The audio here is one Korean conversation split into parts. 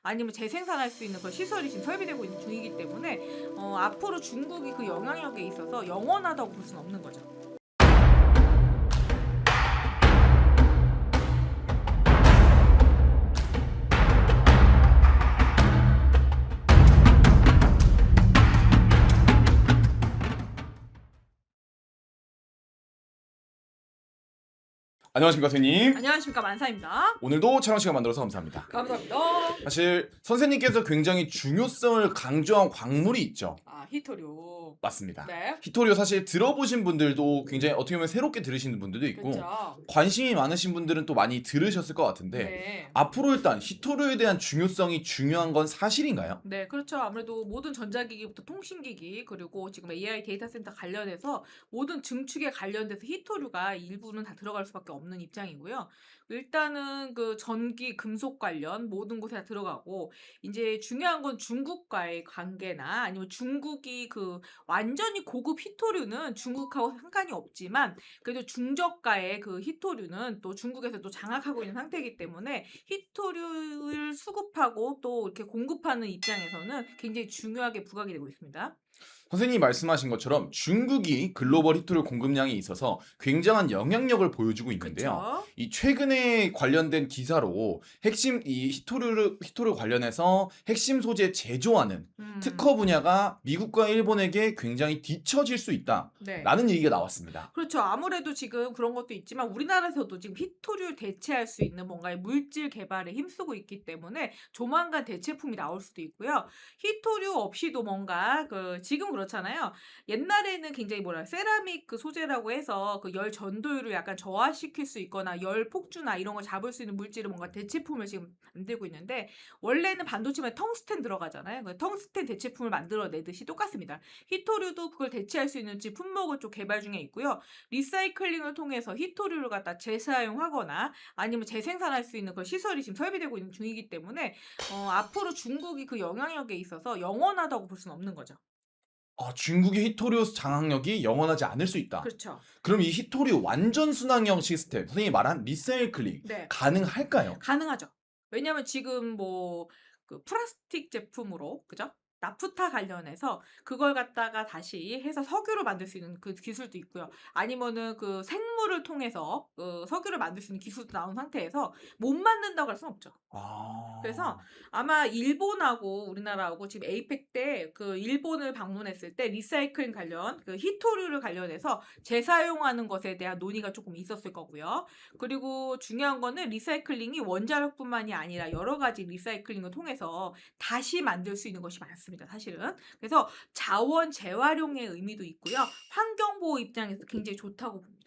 아니면 재생산할 수 있는 그런 시설이 지금 설비되고 있는 중이기 때문에 앞으로 중국이 그 영향력에 있어서 영원하다고 볼 수는 없는 거죠. 안녕하십니까 선생님. 안녕하십니까, 만사입니다. 오늘도 촬영 시간 만들어서 감사합니다. 감사합니다. 사실 선생님께서 굉장히 중요성을 강조한 광물이 있죠. 히토류. 맞습니다. 네. 히토리오 사실 들어보신 분들도 굉장히 어떻게 보면 새롭게 들으시는 분들도 있고 그렇죠. 관심이 많으신 분들은 또 많이 들으셨을 것 같은데 네. 앞으로 일단 히토리오에 대한 중요성이 중요한 건 사실인가요? 네, 그렇죠. 아무래도 모든 전자기기부터 통신기기, 그리고 지금 AI 데이터 센터 관련해서 모든 증축에 관련돼서 히토류가 일부는 다 들어갈 수밖에 없는 입장이고요. 일단은 그 전기, 금속 관련 모든 곳에 다 들어가고, 이제 중요한 건 중국과의 관계나 아니면 중국이 그 완전히 고급 히토류는 중국하고 상관이 없지만, 그래도 중저가의 그 히토류는 또 중국에서 또 장악하고 있는 상태이기 때문에 히토류를 수급하고 또 이렇게 공급하는 입장에서는 굉장히 중요하게 부각이 되고 있습니다. 선생님이 말씀하신 것처럼 중국이 글로벌 히토리 공급량에 있어서 굉장한 영향력을 보여주고 있는데요. 그쵸? 이 최근에 관련된 기사로 핵심 이 히토리 관련해서 핵심 소재 제조하는 특허 분야가 미국과 일본에게 굉장히 뒤처질 수 네. 있다라는 얘기가 나왔습니다. 그렇죠. 아무래도 지금 그런 것도 있지만 우리나라에서도 지금 히토류를 대체할 수 있는 뭔가의 물질 개발에 힘쓰고 있기 때문에 조만간 대체품이 나올 수도 있고요. 히토류 없이도 뭔가 지금 그렇잖아요. 옛날에는 굉장히 세라믹 그 소재라고 해서 그 열 전도율을 약간 저하시킬 수 있거나 열 폭주나 이런 걸 잡을 수 있는 물질을 뭔가 대체품을 지금 만들고 있는데, 원래는 반도체에 텅스텐 들어가잖아요. 그 텅스텐 대체품을 만들어내듯이 똑같습니다. 히토류도 그걸 대체할 수 있는 품목을 좀 개발 중에 있고요. 리사이클링을 통해서 히토류를 갖다 재사용하거나 아니면 재생산할 수 있는 그런 시설이 지금 설비되고 있는 중이기 때문에 앞으로 중국이 그 영향력에 있어서 영원하다고 볼 수는 없는 거죠. 중국의 히토리오 장악력이 영원하지 않을 수 있다. 그렇죠. 그럼 이 히토리오 완전 순항형 시스템, 선생님이 말한 리사이클링 네. 가능할까요? 가능하죠. 왜냐하면 지금 그 플라스틱 제품으로, 그죠? 나프타 관련해서 그걸 갖다가 다시 해서 석유를 만들 수 있는 그 기술도 있고요. 아니면은 그 생물을 통해서 석유를 만들 수 있는 기술도 나온 상태에서 못 만든다고 할 수는 없죠. 그래서 아마 일본하고 우리나라하고 지금 에이펙 때 그 일본을 방문했을 때 리사이클링 관련 그 히토류를 관련해서 재사용하는 것에 대한 논의가 조금 있었을 거고요. 그리고 중요한 거는 리사이클링이 원자력뿐만이 아니라 여러 가지 리사이클링을 통해서 다시 만들 수 있는 것이 많습니다, 사실은. 그래서 자원 재활용의 의미도 있고요. 환경 보호 입장에서 굉장히 좋다고 봅니다.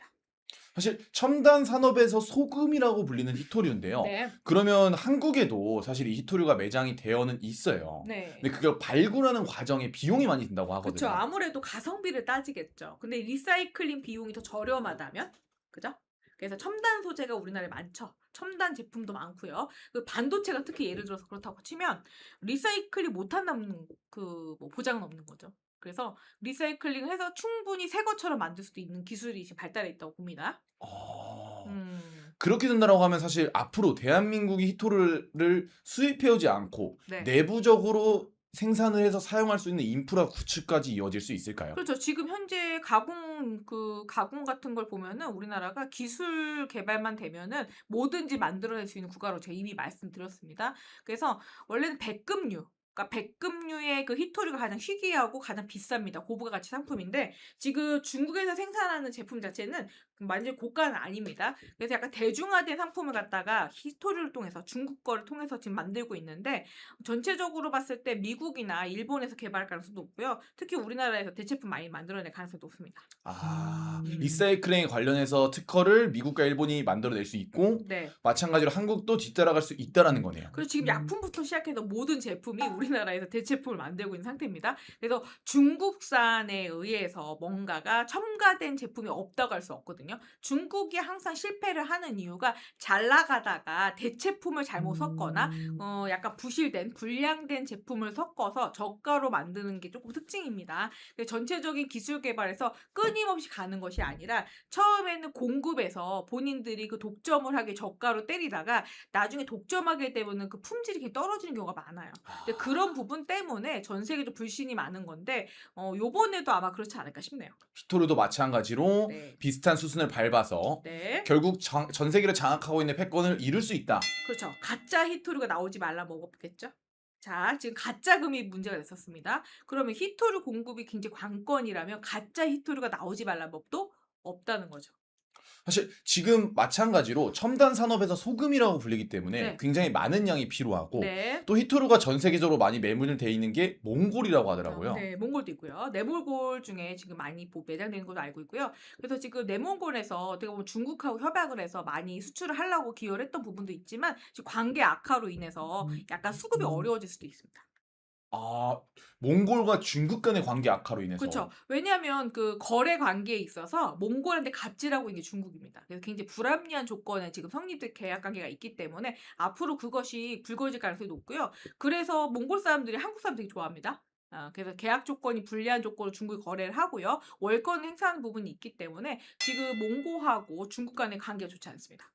사실 첨단 산업에서 소금이라고 불리는 히토류인데요. 네. 그러면 한국에도 사실 이 히토류가 매장이 되어는 있어요. 네. 근데 그걸 발굴하는 과정에 비용이 많이 든다고 그렇죠. 하거든요. 아무래도 가성비를 따지겠죠. 근데 리사이클링 비용이 더 저렴하다면, 그죠? 그래서 첨단 소재가 우리나라에 많죠. 첨단 제품도 많고요. 그 반도체가 특히 예를 들어서 그렇다고 치면 리사이클링 못한다는 보장은 없는 거죠. 그래서 리사이클링을 해서 충분히 새 것처럼 만들 수도 있는 기술이 지금 발달해 있다고 봅니다. 어, 음, 그렇게 된다라고 하면 사실 앞으로 대한민국이 히토류를 수입해오지 않고 네. 내부적으로 생산을 해서 사용할 수 있는 인프라 구축까지 이어질 수 있을까요? 그렇죠. 지금 현재 가공 같은 걸 보면은 우리나라가 기술 개발만 되면은 뭐든지 만들어낼 수 있는 국가로 제가 이미 말씀드렸습니다. 그래서 원래는 백금류, 그러니까 백금류의 그 히토류가 가장 희귀하고 가장 비쌉니다. 고부가 가치 상품인데 지금 중국에서 생산하는 제품 자체는 완전 고가는 아닙니다. 그래서 약간 대중화된 상품을 갖다가 히토류를 통해서 중국 거를 통해서 지금 만들고 있는데, 전체적으로 봤을 때 미국이나 일본에서 개발할 가능성도 높고요. 특히 우리나라에서 대체품 많이 만들어낼 가능성도 높습니다. 리사이클링에 관련해서 특허를 미국과 일본이 만들어낼 수 있고 네. 마찬가지로 한국도 뒤따라갈 수 있다라는 거네요. 그리고 지금 약품부터 시작해서 모든 제품이 우리나라에서 대체품을 만들고 있는 상태입니다. 그래서 중국산에 의해서 뭔가가 첨가된 제품이 없다고 할 수 없거든요. 있거든요. 중국이 항상 실패를 하는 이유가 잘 나가다가 대체품을 잘못 섞거나 약간 부실된 불량된 제품을 섞어서 저가로 만드는 게 조금 특징입니다. 전체적인 기술 개발에서 끊임없이 가는 것이 아니라 처음에는 공급에서 본인들이 그 독점을 하게 저가로 때리다가 나중에 독점하게 되면은 그 품질이 굉장히 떨어지는 경우가 많아요. 근데 그런 부분 때문에 전 세계적으로 불신이 많은 건데 요번에도 아마 그렇지 않을까 싶네요. 히토류도 마찬가지로 네. 비슷한 수순을 밟아서 네. 결국 전 세계를 장악하고 있는 패권을 이룰 수 있다. 그렇죠. 가짜 히토류가 나오지 말라 먹었겠죠. 자, 지금 가짜금이 문제가 됐었습니다. 그러면 히토류 공급이 굉장히 관건이라면 가짜 히토류가 나오지 말라는 법도 없다는 거죠. 사실 지금 마찬가지로 첨단 산업에서 소금이라고 불리기 때문에 네. 굉장히 많은 양이 필요하고 네. 또 히토류가 전 세계적으로 많이 매물돼 있는 게 몽골이라고 하더라고요. 네, 몽골도 있고요. 내몽골 중에 지금 많이 매장되는 걸로 알고 있고요. 그래서 지금 내몽골에서 어떻게 보면 중국하고 협약을 해서 많이 수출을 하려고 기여를 했던 부분도 있지만 지금 관계 악화로 인해서 약간 수급이 어려워질 수도 있습니다. 아, 몽골과 중국 간의 관계 악화로 인해서. 그렇죠. 왜냐하면 그 거래 관계에 있어서 몽골한테 갑질하고 있는 게 중국입니다. 그래서 굉장히 불합리한 조건에 지금 성립된 계약 관계가 있기 때문에 앞으로 그것이 불거질 가능성이 높고요. 그래서 몽골 사람들이 한국 사람 되게 좋아합니다. 그래서 계약 조건이 불리한 조건으로 중국이 거래를 하고요. 월권 행사하는 부분이 있기 때문에 지금 몽고하고 중국 간의 관계가 좋지 않습니다.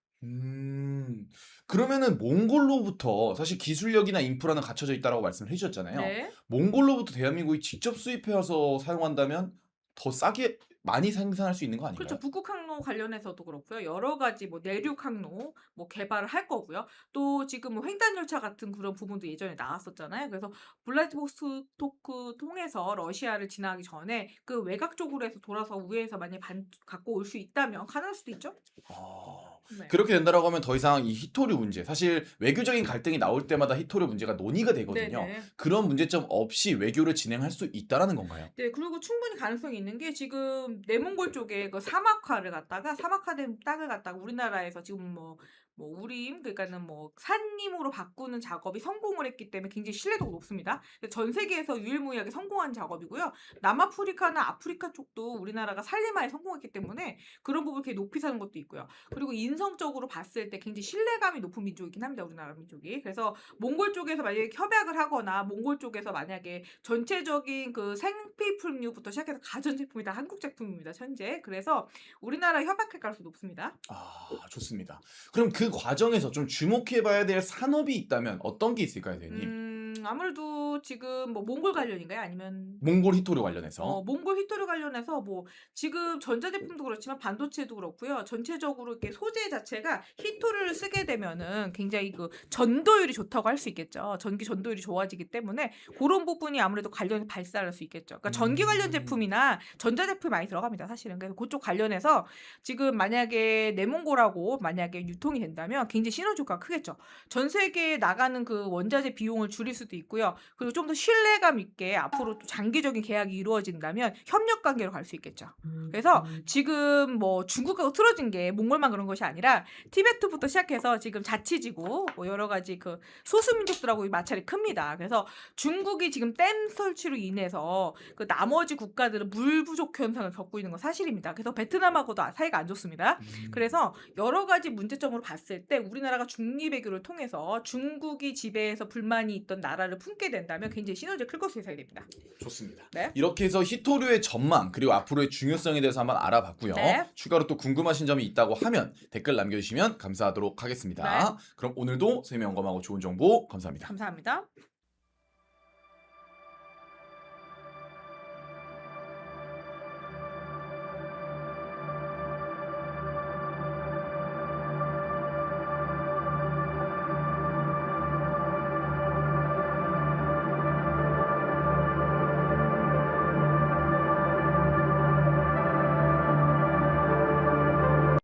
그러면은 몽골로부터 사실 기술력이나 인프라는 갖춰져 있다라고 말씀을 해주셨잖아요. 네. 몽골로부터 대한민국이 직접 수입해와서 사용한다면 더 싸게 많이 생산할 수 있는 거 아닌가요? 그렇죠. 북극 항로 관련해서도 그렇고요. 여러 가지 뭐 내륙 항로 뭐 개발을 할 거고요. 또 지금 뭐 횡단 열차 같은 그런 부분도 예전에 나왔었잖아요. 그래서 블라디보스토크 통해서 러시아를 지나기 전에 그 외곽 쪽으로 해서 돌아서 우회해서 만약에 갖고 올 수 있다면 가능할 수도 있죠. 아, 네. 그렇게 된다라고 하면 더 이상 이 히토류 문제, 사실 외교적인 갈등이 나올 때마다 히토류 문제가 논의가 되거든요. 네네. 그런 문제점 없이 외교를 진행할 수 있다라는 건가요? 네, 그리고 충분히 가능성이 있는 게 지금 내몽골 쪽에 그 사막화를 갖다가 사막화된 땅을 갖다가 우리나라에서 지금 뭐 우림 그러니까는 뭐 산림으로 바꾸는 작업이 성공을 했기 때문에 굉장히 신뢰도가 높습니다. 전 세계에서 유일무이하게 성공한 작업이고요. 남아프리카나 아프리카 쪽도 우리나라가 산림화에 성공했기 때문에 그런 부분 되게 높이 사는 것도 있고요. 그리고 인성적으로 봤을 때 굉장히 신뢰감이 높은 민족이긴 합니다. 우리나라 민족이. 그래서 몽골 쪽에서 만약에 협약을 하거나 몽골 쪽에서 만약에 전체적인 그 생필품류부터 시작해서 가전제품이 다 한국 제품입니다. 현재. 그래서 우리나라 협약할 가능성이 높습니다. 아, 좋습니다. 그럼 그 과정에서 좀 주목해 봐야 될 산업이 있다면 어떤 게 있을까요, 대표님? 아무래도 지금 뭐 몽골 관련인가요? 아니면 몽골 히토류 관련해서. 몽골 히토류 관련해서 뭐 지금 전자제품도 그렇지만 반도체도 그렇고요. 전체적으로 이렇게 소재 자체가 히토류를 쓰게 되면은 굉장히 그 전도율이 좋다고 할 수 있겠죠. 전기 전도율이 좋아지기 때문에 그런 부분이 아무래도 관련해서 발달할 수 있겠죠. 그러니까 전기 관련 제품이나 전자제품이 많이 들어갑니다. 사실은. 그래서 그쪽 관련해서 지금 만약에 내몽골하고 만약에 유통이 된다면 굉장히 시너지 효과가 크겠죠. 전 세계에 나가는 그 원자재 비용을 줄일 수도 있고요. 그리고 좀 더 신뢰감 있게 앞으로 또 장기적인 계약이 이루어진다면 협력 관계로 갈 수 있겠죠. 그래서 지금 뭐 중국하고 틀어진 게 몽골만 그런 것이 아니라 티베트부터 시작해서 지금 자치지구 뭐 여러 가지 그 소수민족들하고 마찰이 큽니다. 그래서 중국이 지금 댐 설치로 인해서 그 나머지 국가들은 물 부족 현상을 겪고 있는 건 사실입니다. 그래서 베트남하고도 사이가 안 좋습니다. 그래서 여러 가지 문제점으로 봤을 때 우리나라가 중립외교를 통해서 중국이 지배해서 불만이 있던 나라를 품게 된다면 굉장히 시너지가 클 것으로 예상이 됩니다. 좋습니다. 네. 이렇게 해서 히토류의 전망 그리고 앞으로의 중요성에 대해서 한번 알아봤고요. 네. 추가로 또 궁금하신 점이 있다고 하면 댓글 남겨주시면 감사하도록 하겠습니다. 네. 그럼 오늘도 세미영검하고 좋은 정보 감사합니다. 감사합니다.